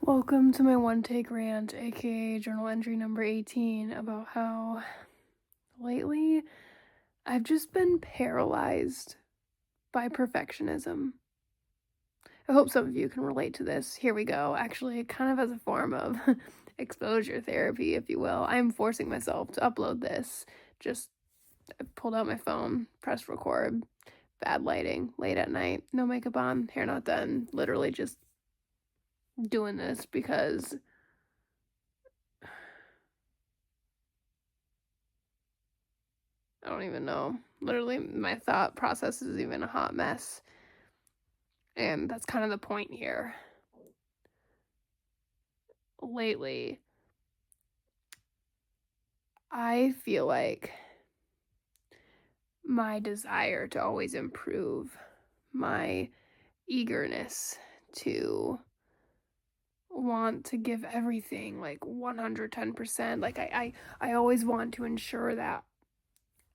Welcome to my one take rant, aka journal entry number 18, about how lately I've just been paralyzed by perfectionism. I hope some of you can relate to this. Here we go. Actually, kind of as a form of exposure therapy, if you will. I'm forcing myself to upload this. I pulled out my phone, pressed record, bad lighting, late at night, no makeup on, hair not done. Literally just doing this because I don't even know. Literally, my thought process is even a hot mess. And that's kind of the point here. Lately, I feel like my desire to always improve, my eagerness to want to give everything like 110%. Like, I always want to ensure that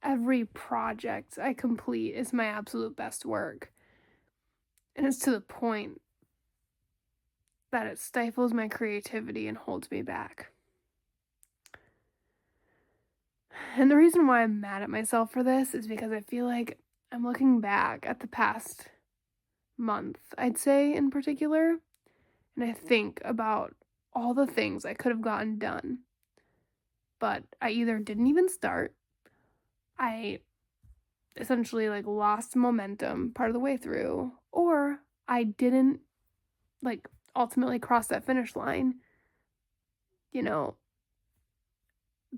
every project I complete is my absolute best work. And it's to the point that it stifles my creativity and holds me back. And the reason why I'm mad at myself for this is because I feel like I'm looking back at the past month, I'd say in particular, and I think about all the things I could have gotten done, but I either didn't even start, I essentially lost momentum part of the way through, or I didn't ultimately cross that finish line, you know,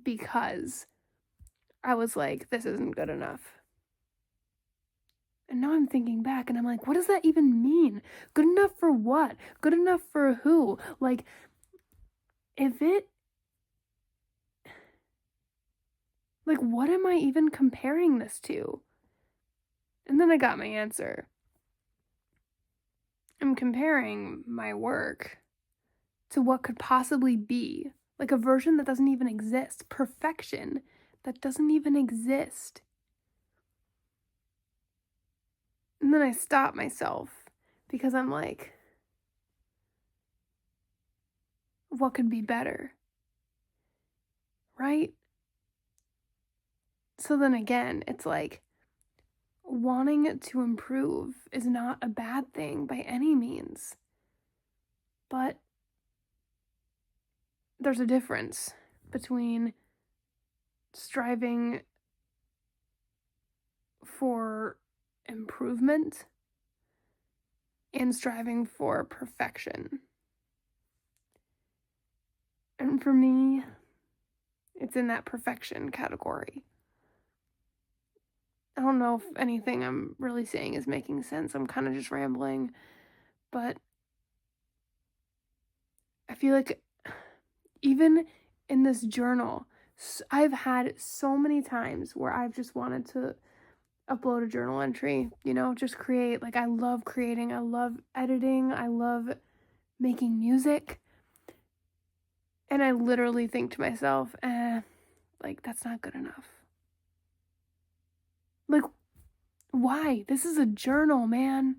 because I was like, this isn't good enough. And now I'm thinking back and I'm like, what does that even mean? Good enough for what? Good enough for who? Like, what am I even comparing this to? And then I got my answer. I'm comparing my work to what could possibly be, like a version that doesn't even exist, perfection that doesn't even exist. And then I stop myself because I'm like, what could be better? Right? So then again, it's like wanting to improve is not a bad thing by any means. But there's a difference between striving for improvement and striving for perfection. And for me, it's in that perfection category. I don't know if anything I'm really saying is making sense. I'm kind of just rambling, but I feel like even in this journal, I've had so many times where I've just wanted to upload a journal entry, just create. Like, I love creating, I love editing, I love making music. And I literally think to myself, that's not good enough. Like, why? This is a journal, man.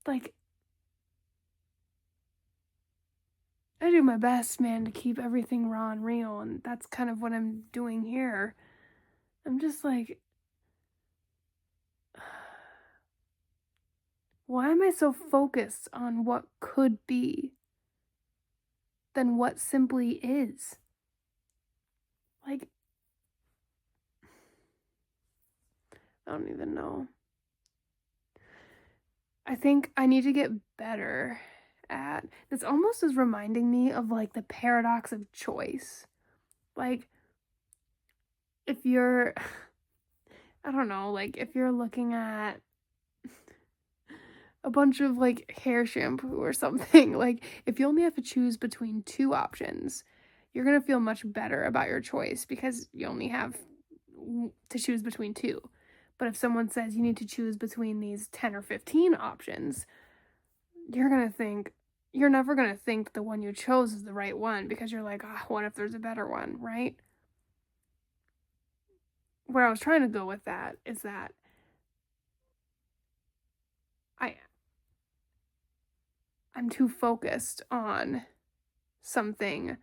Like, I do my best, man, to keep everything raw and real, and that's kind of what I'm doing here. I'm just like, why am I so focused on what could be than what simply is? Like, I don't even know. I think I need to get better at this. Almost is reminding me of the paradox of choice. Like, if you're, I don't know, if you're looking at a bunch of hair shampoo or something, if you only have to choose between two options, you're gonna feel much better about your choice because you only have to choose between two. But if someone says you need to choose between these 10 or 15 options, you're never gonna think the one you chose is the right one because you're like, what if there's a better one, right? Where I was trying to go with that is that I I'm too focused on something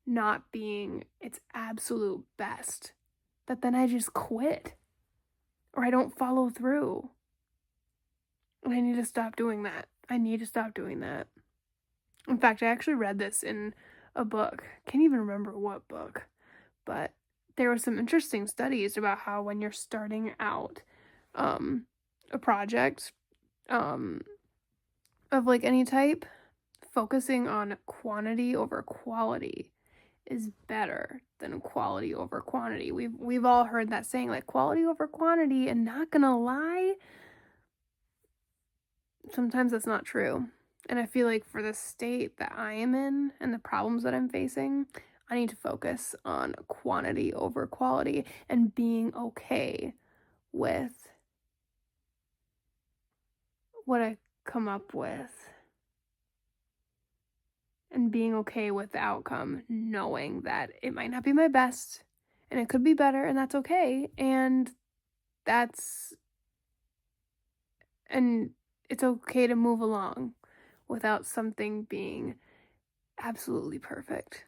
not being its absolute best that then I just quit or I don't follow through. And I need to stop doing that. In fact, I actually read this in a book. Can't even remember what book, but there were some interesting studies about how when you're starting out a project of like any type, focusing on quantity over quality is better than quality over quantity. We've all heard that saying, like quality over quantity, and not gonna lie, sometimes that's not true. And I feel like for the state that I am in and the problems that I'm facing, I need to focus on quantity over quality and being okay with what I come up with and being okay with the outcome, knowing that it might not be my best and it could be better, and that's okay. That's and it's okay to move along without something being absolutely perfect.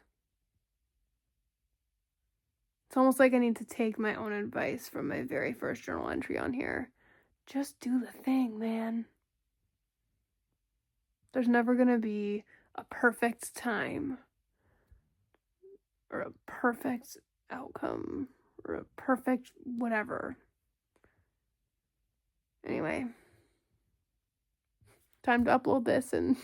It's almost like I need to take my own advice from my very first journal entry on here. Just do the thing, man. There's never going to be a perfect time or a perfect outcome or a perfect whatever. Anyway, time to upload this and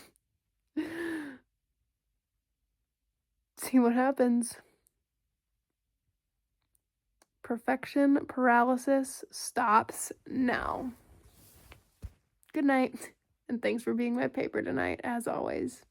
see what happens. Perfection paralysis stops now. Good night, and thanks for being my paper tonight, as always.